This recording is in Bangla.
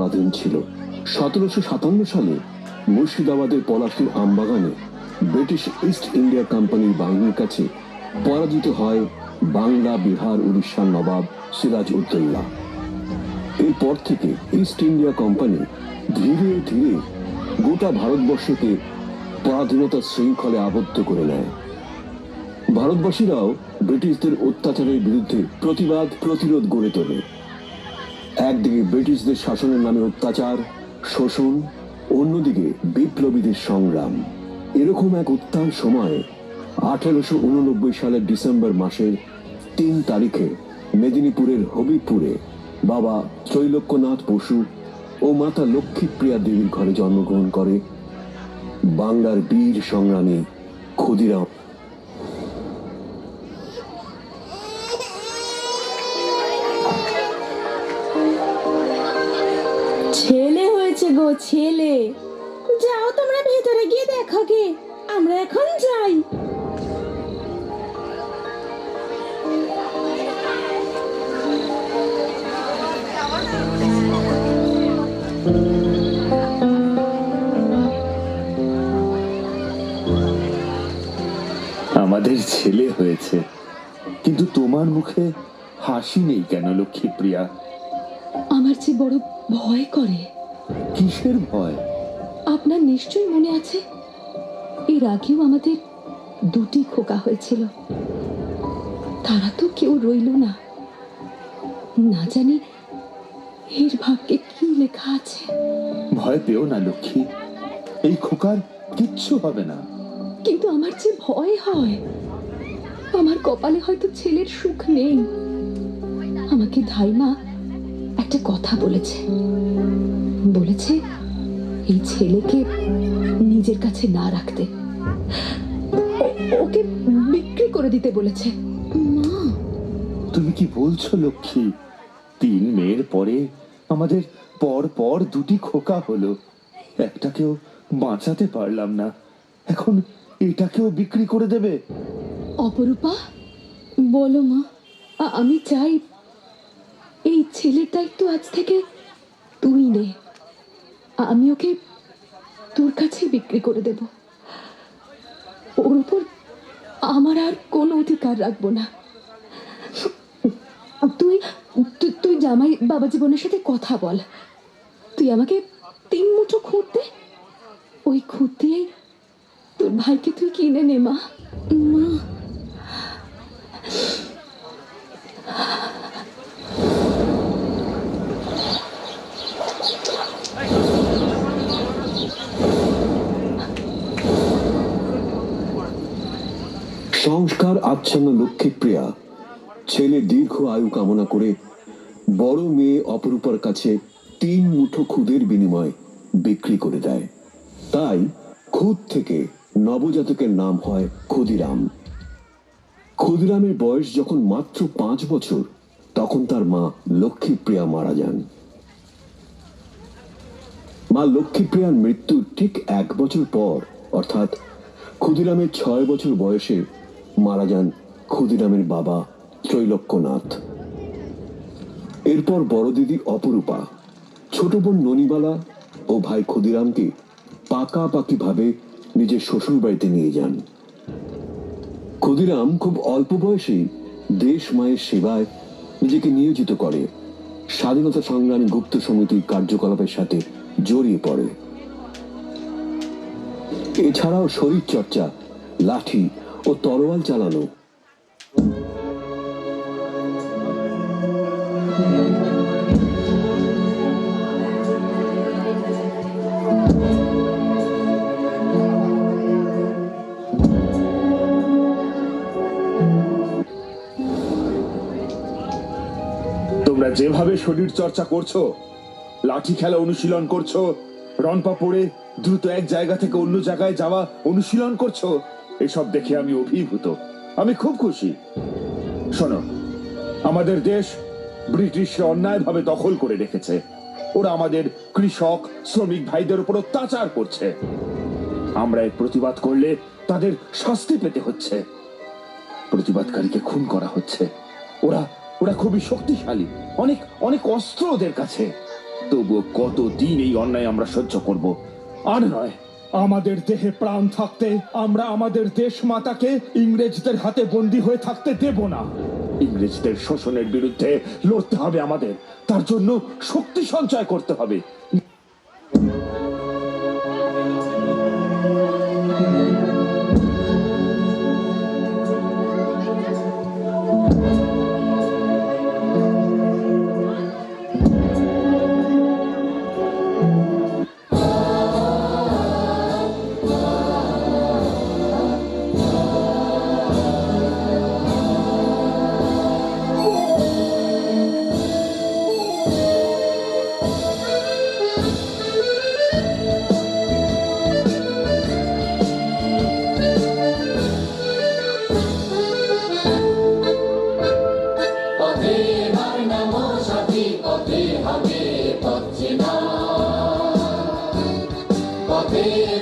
পরাধীন ছিল। 1757 সালে মুর্শিদাবাদের পলাশীর আমবাগানে ব্রিটিশ ইস্ট ইন্ডিয়া কোম্পানির বাহিনীর কাছে পরাজিত হয় বাংলা, বিহার, উড়িষ্যার নবাব সিরাজ উদ্দৌলা। এরপর থেকে ইস্ট ইন্ডিয়া কোম্পানি ধীরে ধীরে গোটা ভারতবর্ষকে পরাধীনতার শৃঙ্খলে আবদ্ধ করে নেয়। ভারতবাসীরাও ব্রিটিশদের অত্যাচারের বিরুদ্ধে প্রতিবাদ প্রতিরোধ গড়ে তোলে। একদিকে ব্রিটিশদের শাসনের নামে অত্যাচার, শোষণ, অন্যদিকে বিপ্লবীদের সংগ্রাম। এরকম এক উত্তাল সময়ে 1889 সালের ডিসেম্বর মাসের 3 তারিখে মেদিনীপুরের হবিবপুরে বাবা ত্রৈলোক্যনাথ বসু ও মাতা লক্ষ্মীপ্রিয়া দেবীর ঘরে জন্মগ্রহণ করে বাংলার বীর সংগ্রামী ক্ষুদিরাম। ছেলে হয়েছে গো, ছেলে। যাও তোমরা ভেতরে গিয়ে দেখো গে, আমরা এখন যাই। আমাদের ছেলে হয়েছে, কিন্তু তোমার মুখে হাসি নেই কেন লক্ষ্মীপ্রিয়া? আমার যে বড় ভয় করে। কিসের ভয়? আপনার নিশ্চয়ই মনে আছে, এর আগেও আমাদের 2টি খোকা হয়েছিল। তারা তো কেউ রইল না। না জানি এর ভাগ্যে কি লেখা আছে। ভয় পেও না লক্ষ্মী, এই খোকার কিচ্ছু হবে না। কিন্তু আমার যে ভয় হয়, আমার কপালে হয়তো ছেলের সুখ নেই। আমাকে ধাইমা একটা কথা বলেছে। বলেছে এই ছেলেকে নিজের কাছে না রাখতে, ওকে বিক্রি করে দিতে বলেছে। মা, তুমি কি বলছো লক্ষ্মী? 3 মেয়ের পরে আমাদের পর পর 2টি খোকা হলো, একটাকেও বাঁচাতে পারলাম না, এখন এটাকেও বিক্রি করে দেবে? অপরূপা, বলো মা। আমি চাই এই ছেলের দায়িত্ব আজ থেকে তুই নে। আমি ওকে তোর কাছে বিক্রি করে দেব। ওর উপর আমার আর কোনো অধিকার রাখবো না। তুই তুই জামাই বাবা জীবনের সাথে কথা বল। তুই আমাকে 3 মুঠো খুঁত দে। ওই খুঁত দিয়েই তোর ভাইকে তুই কিনে নে মা। মা, সংস্কার আচ্ছন্ন লক্ষ্মীপ্রিয়া ছেলে দীর্ঘ আয়ু কামনা করে বড় মেয়ে অপরূপার কাছে 3 মুঠো খুদের বিনিময়ে বিক্রি করে দেয়। তাই খুদ থেকে নবজাতকের নাম হয় ক্ষুদিরাম। ক্ষুদিরামের বয়স যখন মাত্র 5 বছর, তখন তার মা লক্ষ্মীপ্রিয়া মারা যান। মা লক্ষ্মীপ্রিয়ার মৃত্যুর ঠিক 1 বছর পর, অর্থাৎ ক্ষুদিরামের 6 বছর বয়সে মারা যান ক্ষুদিরামের বাবা ত্রৈলোক্যনাথ। এরপর বড় দিদি অপরূপা ছোট বোন ননিবালা ও ভাই ক্ষুদিরামকে পাকাপাকি ভাবে নিজের শ্বশুর বাড়িতে নিয়ে যান। ক্ষুদিরাম খুব অল্প বয়সেই দেশ মায়ের সেবায় নিজেকে নিয়োজিত করে, স্বাধীনতা সংগ্রামী গুপ্ত সমিতির কার্যকলাপের সাথে জড়িয়ে পড়ে। এছাড়াও শরীর চর্চা, লাঠি ও তরোয়াল চালানো, তোমরা যেভাবে শরীর চর্চা করছো, লাঠি খেলা অনুশীলন করছো, রনপা পড়ে দ্রুত এক জায়গা থেকে অন্য জায়গায় যাওয়া অনুশীলন করছো, এসব দেখে আমি অভিভূত। আমি খুব খুশি। শোনো, আমাদের দেশ ব্রিটিশরা অন্যায়ভাবে দখল করে রেখেছে। ওরা আমাদের কৃষক শ্রমিক ভাইদের উপর অত্যাচার করছে। আমরা এর প্রতিবাদ করলে তাদের শাস্তি পেতে হচ্ছে। প্রতিবাদকারীকে খুন করা হচ্ছে। ওরা ওরা খুবই শক্তিশালী, অনেক অনেক অস্ত্র ওদের কাছে। তবুও কতদিন এই অন্যায় আমরা সহ্য করব? আর নয়, আমাদের দেহে প্রাণ থাকতে আমরা আমাদের দেশ মাতাকে ইংরেজদের হাতে বন্দী হয়ে থাকতে দেব না। ইংরেজদের শোষণের বিরুদ্ধে লড়তে হবে আমাদের। তার জন্য শক্তি সঞ্চয় করতে হবে। পথে হার নামো সাথী, পথে হবে পথ চেনা। পথে